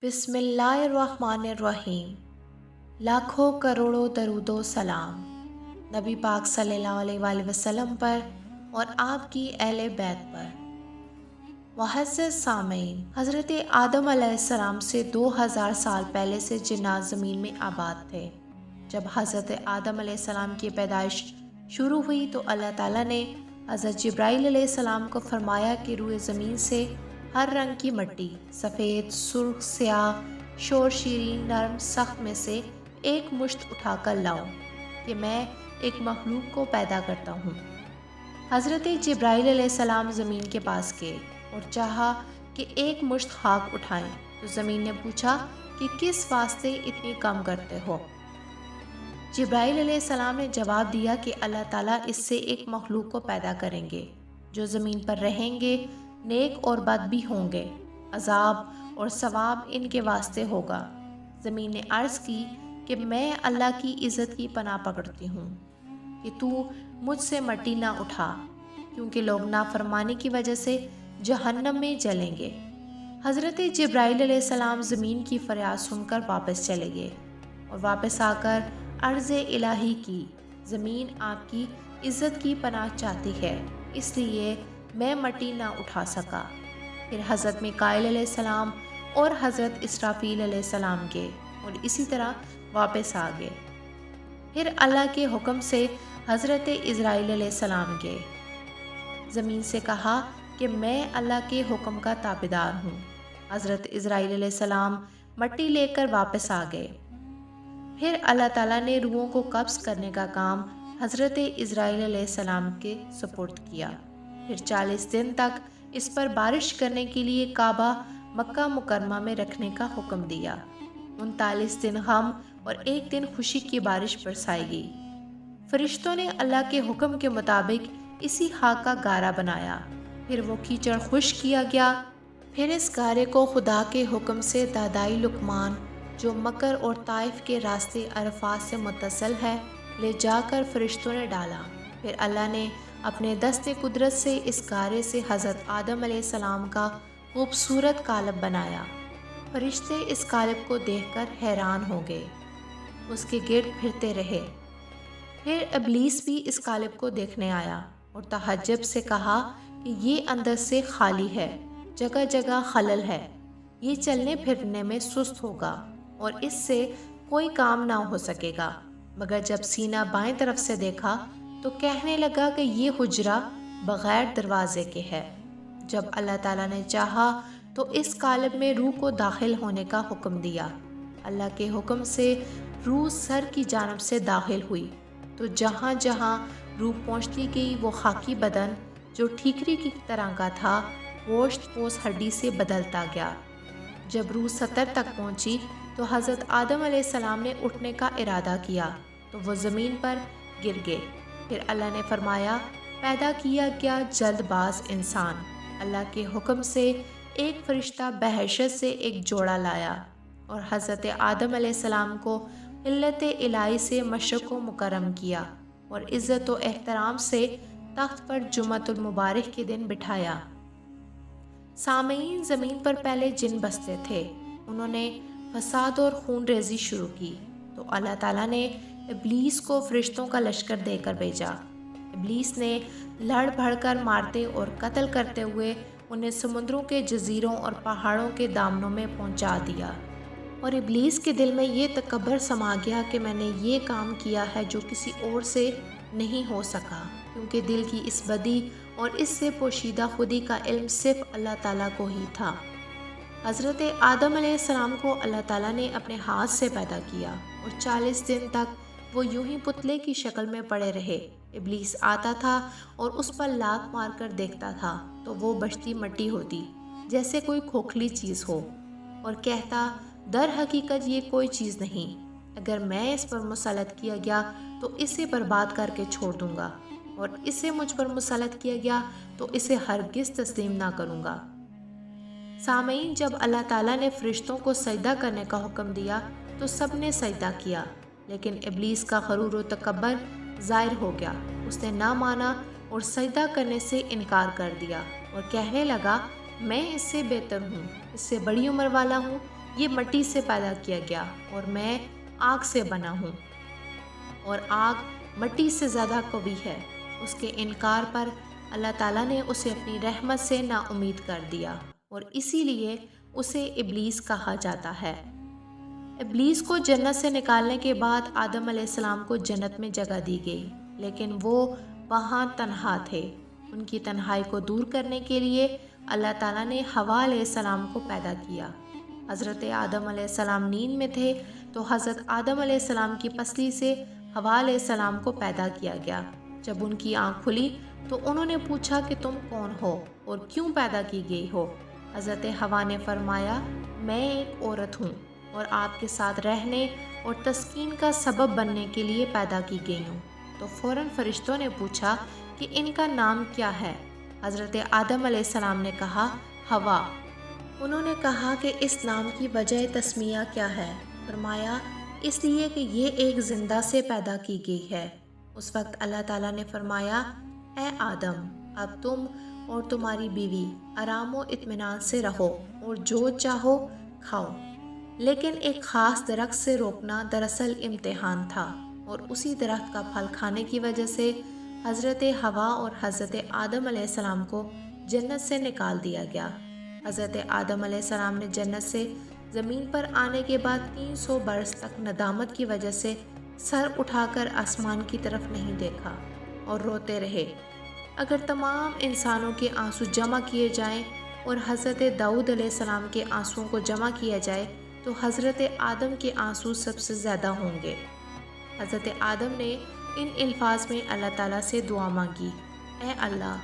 بسم اللہ الرحمن الرحیم۔ لاکھوں کروڑوں درود و سلام نبی پاک صلی اللہ علیہ وآلہ وسلم پر اور آپ کی اہل بیت پر۔ معزز سامعین، حضرت آدم علیہ السلام سے 2000 سال پہلے سے جنات زمین میں آباد تھے۔ جب حضرت آدم علیہ السلام کی پیدائش شروع ہوئی تو اللہ تعالیٰ نے حضرت جبرائیل علیہ السلام کو فرمایا کہ روئے زمین سے ہر رنگ کی مٹی، سفید، سرخ، سیاہ، شور شیرین، نرم، سخت میں سے ایک مشت اٹھا کر لاؤ کہ میں ایک مخلوق کو پیدا کرتا ہوں۔ حضرت جبرائیل علیہ السلام زمین کے پاس گئے اور چاہا کہ ایک مشت خاک اٹھائیں تو زمین نے پوچھا کہ کس واسطے اتنی کم کرتے ہو؟ جبرائیل علیہ السلام نے جواب دیا کہ اللہ تعالیٰ اس سے ایک مخلوق کو پیدا کریں گے جو زمین پر رہیں گے، نیک اور بد بھی ہوں گے، عذاب اور ثواب ان کے واسطے ہوگا۔ زمین نے عرض کی کہ میں اللہ کی عزت کی پناہ پکڑتی ہوں کہ تو مجھ سے مٹی نہ اٹھا، کیونکہ لوگ نافرمانی کی وجہ سے جہنم میں جلیں گے۔ حضرت جبرائیل علیہ السلام زمین کی فریاد سن کر واپس چلے گئے اور واپس آ کر عرض الہی کی، زمین آپ کی عزت کی پناہ چاہتی ہے، اس لیے میں مٹی نہ اٹھا سکا۔ پھر حضرت میکائیل علیہ السلام اور حضرت اسرافیل علیہ السلام گئے اور اسی طرح واپس آ گئے۔ پھر اللہ کے حکم سے حضرت عزرائیل علیہ السلام گئے۔ زمین سے کہا کہ میں اللہ کے حکم کا تابعدار ہوں۔ حضرت عزرائیل علیہ السلام مٹی لے کر واپس آ گئے۔ پھر اللہ تعالیٰ نے روحوں کو قبض کرنے کا کام حضرت عزرائیل علیہ السلام کے سپرد کیا۔ پھر 40 دن تک اس پر بارش کرنے کے لیے کعبہ مکہ مکرمہ میں رکھنے کا حکم دیا۔ 39 دن غم اور 1 دن خوشی کی بارش برسائی گئی۔ فرشتوں نے اللہ کے حکم کے مطابق اسی خاک کا گارا بنایا، پھر وہ کیچڑ خشک کیا گیا۔ پھر اس گارے کو خدا کے حکم سے دادائی لقمان، جو مکر اور طائف کے راستے عرفات سے متصل ہے، لے جا کر فرشتوں نے ڈالا۔ پھر اللہ نے اپنے دست قدرت سے اس گارے سے حضرت آدم علیہ السلام کا خوبصورت قالب بنایا۔ فرشتے اس قالب کو دیکھ کر حیران ہو گئے، اس کے گرد پھرتے رہے۔ پھر ابلیس بھی اس قالب کو دیکھنے آیا اور تعجب سے کہا کہ یہ اندر سے خالی ہے، جگہ جگہ خلل ہے، یہ چلنے پھرنے میں سست ہوگا اور اس سے کوئی کام نہ ہو سکے گا۔ مگر جب سینہ بائیں طرف سے دیکھا تو کہنے لگا کہ یہ حجرہ بغیر دروازے کے ہے۔ جب اللہ تعالیٰ نے چاہا تو اس قالب میں روح کو داخل ہونے کا حکم دیا۔ اللہ کے حکم سے روح سر کی جانب سے داخل ہوئی تو جہاں جہاں روح پہنچتی گئی وہ خاکی بدن جو ٹھیکری کی طرح کا تھا، گوشت پوش ہڈی سے بدلتا گیا۔ جب روح سطر تک پہنچی تو حضرت آدم علیہ السلام نے اٹھنے کا ارادہ کیا تو وہ زمین پر گر گئے۔ پھر اللہ نے فرمایا، پیدا کیا گیا جلد باز انسان۔ اللہ کے حکم سے ایک فرشتہ بحیثیت سے ایک جوڑا لایا اور حضرت آدم علیہ السلام کو علت الہی سے مشرق و مکرم کیا اور عزت و احترام سے تخت پر جمعۃ المبارک کے دن بٹھایا۔ سامعین، زمین پر پہلے جن بستے تھے، انہوں نے فساد اور خون ریزی شروع کی تو اللہ تعالیٰ نے ابلیس کو فرشتوں کا لشکر دے کر بھیجا۔ ابلیس نے لڑ بھڑ کر مارتے اور قتل کرتے ہوئے انہیں سمندروں کے جزیروں اور پہاڑوں کے دامنوں میں پہنچا دیا، اور ابلیس کے دل میں یہ تکبر سما گیا کہ میں نے یہ کام کیا ہے جو کسی اور سے نہیں ہو سکا، کیونکہ دل کی اس بدی اور اس سے پوشیدہ خودی کا علم صرف اللہ تعالیٰ کو ہی تھا۔ حضرت آدم علیہ السلام کو اللہ تعالیٰ نے اپنے ہاتھ سے پیدا کیا اور 40 دن تک وہ یوں ہی پتلے کی شکل میں پڑے رہے۔ ابلیس آتا تھا اور اس پر لات مار کر دیکھتا تھا تو وہ بجتی مٹی ہوتی جیسے کوئی کھوکھلی چیز ہو، اور کہتا، در حقیقت یہ کوئی چیز نہیں، اگر میں اس پر مسلط کیا گیا تو اسے برباد کر کے چھوڑ دوں گا، اور اسے مجھ پر مسلط کیا گیا تو اسے ہرگز تسلیم نہ کروں گا۔ سامعین، جب اللہ تعالیٰ نے فرشتوں کو سجدہ کرنے کا حکم دیا تو سب نے سجدہ کیا، لیکن ابلیس کا غرور و تکبر ظاہر ہو گیا۔ اس نے نہ مانا اور سجدہ کرنے سے انکار کر دیا اور کہنے لگا، میں اس سے بہتر ہوں، اس سے بڑی عمر والا ہوں، یہ مٹی سے پیدا کیا گیا اور میں آگ سے بنا ہوں، اور آگ مٹی سے زیادہ قوی ہے۔ اس کے انکار پر اللہ تعالیٰ نے اسے اپنی رحمت سے نا امید کر دیا، اور اسی لیے اسے ابلیس کہا جاتا ہے۔ ابلیس کو جنت سے نکالنے کے بعد آدم علیہ السلام کو جنت میں جگہ دی گئی، لیکن وہ وہاں تنہا تھے۔ ان کی تنہائی کو دور کرنے کے لیے اللہ تعالیٰ نے حوا علیہ السلام کو پیدا کیا۔ حضرت آدم علیہ السلام نیند میں تھے تو حضرت آدم علیہ السلام کی پسلی سے حوا علیہ السلام کو پیدا کیا گیا۔ جب ان کی آنکھ کھلی تو انہوں نے پوچھا کہ تم کون ہو اور کیوں پیدا کی گئی ہو؟ حضرت حوا نے فرمایا، میں ایک عورت ہوں اور آپ کے ساتھ رہنے اور تسکین کا سبب بننے کے لیے پیدا کی گئی ہوں۔ تو فوراً فرشتوں نے پوچھا کہ ان کا نام کیا ہے؟ حضرت آدم علیہ السلام نے کہا، حوا۔ انہوں نے کہا کہ اس نام کی وجہ تسمیہ کیا ہے؟ فرمایا، اس لیے کہ یہ ایک زندہ سے پیدا کی گئی ہے۔ اس وقت اللہ تعالیٰ نے فرمایا، اے آدم، اب تم اور تمہاری بیوی آرام و اطمینان سے رہو اور جو چاہو کھاؤ، لیکن ایک خاص درخت سے روکنا دراصل امتحان تھا، اور اسی درخت کا پھل کھانے کی وجہ سے حضرت حوا اور حضرت آدم علیہ السلام کو جنت سے نکال دیا گیا۔ حضرت آدم علیہ السلام نے جنت سے زمین پر آنے کے بعد 300 برس تک ندامت کی وجہ سے سر اٹھا کر آسمان کی طرف نہیں دیکھا اور روتے رہے۔ اگر تمام انسانوں کے آنسو جمع کیے جائیں اور حضرت داؤد علیہ السلام کے آنسوؤں کو جمع کیا جائے تو حضرت آدم کے آنسو سب سے زیادہ ہوں گے۔ حضرت آدم نے ان الفاظ میں اللہ تعالیٰ سے دعا مانگی، اے اللہ،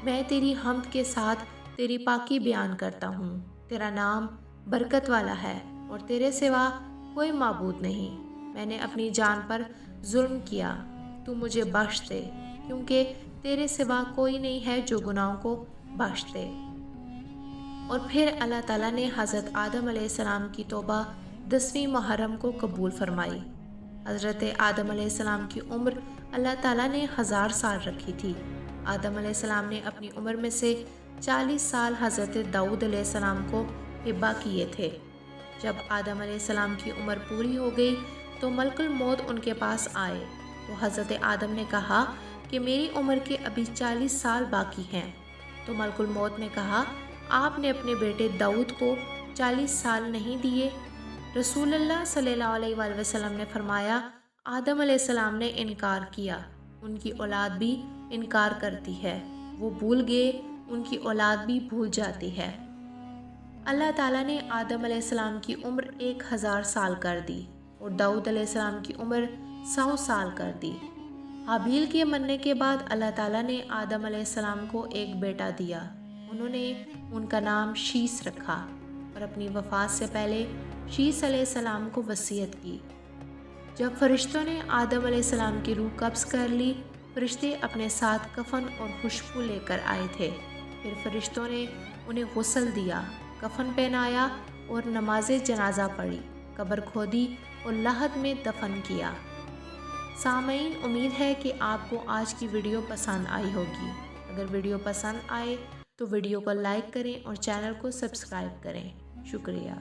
میں تیری حمد کے ساتھ تیری پاکی بیان کرتا ہوں۔ تیرا نام برکت والا ہے اور تیرے سوا کوئی معبود نہیں۔ میں نے اپنی جان پر ظلم کیا، تو مجھے بخش دے، کیونکہ تیرے سوا کوئی نہیں ہے جو گناہوں کو بخش دے۔ اور پھر اللہ تعالیٰ نے حضرت آدم علیہ السلام کی توبہ 10ویں محرم کو قبول فرمائی۔ حضرت آدم علیہ السلام کی عمر اللہ تعالیٰ نے 1000 سال رکھی تھی۔ آدم علیہ السلام نے اپنی عمر میں سے 40 سال حضرت داؤد علیہ السلام کو ہبہ کیے تھے۔ جب آدم علیہ السلام کی عمر پوری ہو گئی تو ملک الموت ان کے پاس آئے تو حضرت آدم نے کہا کہ میری عمر کے ابھی 40 سال باقی ہیں۔ تو ملک الموت نے کہا، آپ نے اپنے بیٹے داؤد کو 40 سال نہیں دیے؟ رسول اللہ صلی اللہ علیہ وآلہ وسلم نے فرمایا، آدم علیہ السلام نے انکار کیا، ان کی اولاد بھی انکار کرتی ہے، وہ بھول گئے، ان کی اولاد بھی بھول جاتی ہے۔ اللہ تعالیٰ نے آدم علیہ السلام کی عمر 1000 سال کر دی اور داؤد علیہ السلام کی عمر 100 سال کر دی۔ حابیل کے مرنے کے بعد اللہ تعالیٰ نے آدم علیہ السلام کو ایک بیٹا دیا۔ انہوں نے ان کا نام شیس رکھا اور اپنی وفات سے پہلے شیس علیہ السلام کو وصیت کی۔ جب فرشتوں نے آدم علیہ السلام کی روح قبض کر لی، فرشتے اپنے ساتھ کفن اور خوشبو لے کر آئے تھے۔ پھر فرشتوں نے انہیں غسل دیا، کفن پہنایا اور نماز جنازہ پڑھی، قبر کھودی اور لحد میں دفن کیا۔ سامعین، امید ہے کہ آپ کو آج کی ویڈیو پسند آئی ہوگی۔ اگر ویڈیو پسند آئے تو ویڈیو کو لائک کریں اور چینل کو سبسکرائب کریں۔ شکریہ۔